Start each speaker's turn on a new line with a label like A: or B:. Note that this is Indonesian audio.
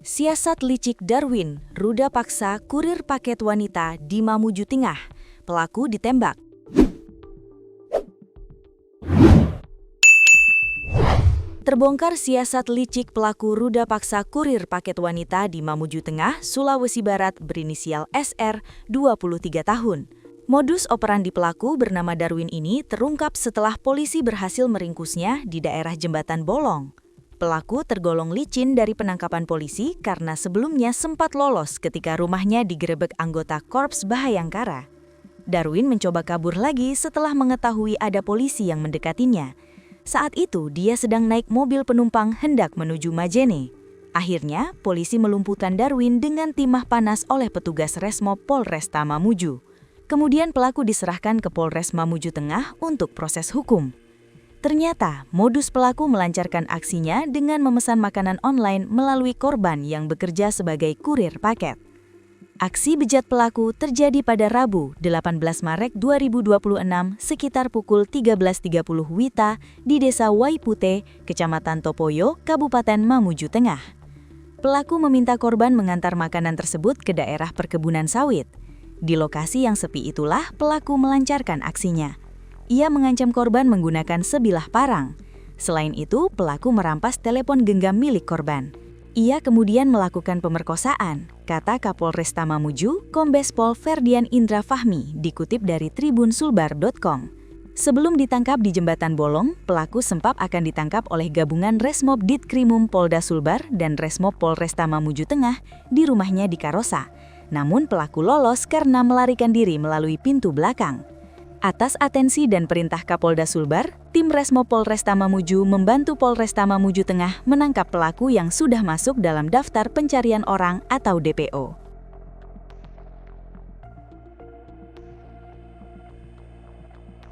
A: Siasat licik Darwin, ruda paksa kurir paket wanita di Mamuju Tengah. Pelaku ditembak. Terbongkar siasat licik pelaku ruda paksa kurir paket wanita di Mamuju Tengah, Sulawesi Barat berinisial SR, 23 tahun. Modus operandi pelaku bernama Darwin ini terungkap setelah polisi berhasil meringkusnya di daerah Jembatan Bolong. Pelaku tergolong licin dari penangkapan polisi karena sebelumnya sempat lolos ketika rumahnya digerebek anggota Korps Bhayangkara. Darwin mencoba kabur lagi setelah mengetahui ada polisi yang mendekatinya. Saat itu dia sedang naik mobil penumpang hendak menuju Majene. Akhirnya polisi melumpuhkan Darwin dengan timah panas oleh petugas Resmob Polresta Mamuju. Kemudian pelaku diserahkan ke Polres Mamuju Tengah untuk proses hukum. Ternyata, modus pelaku melancarkan aksinya dengan memesan makanan online melalui korban yang bekerja sebagai kurir paket. Aksi bejat pelaku terjadi pada Rabu, 18 Maret 2026 sekitar pukul 13.30 WITA di Desa Waipute, Kecamatan Topoyo, Kabupaten Mamuju Tengah. Pelaku meminta korban mengantar makanan tersebut ke daerah perkebunan sawit. Di lokasi yang sepi itulah pelaku melancarkan aksinya. Ia mengancam korban menggunakan sebilah parang. Selain itu, pelaku merampas telepon genggam milik korban. Ia kemudian melakukan pemerkosaan, kata Kapolresta Mamuju, Kombes Pol Ferdian Indra Fahmi, dikutip dari tribunsulbar.com. Sebelum ditangkap di Jembatan Bolong, pelaku sempat akan ditangkap oleh gabungan Resmob Ditkrimum Polda Sulbar dan Resmob Polresta Mamuju Tengah di rumahnya di Karosa. Namun pelaku lolos karena melarikan diri melalui pintu belakang. Atas atensi dan perintah Kapolda Sulbar, tim Resmob Polresta Mamuju membantu Polresta Mamuju Tengah menangkap pelaku yang sudah masuk dalam daftar pencarian orang atau DPO.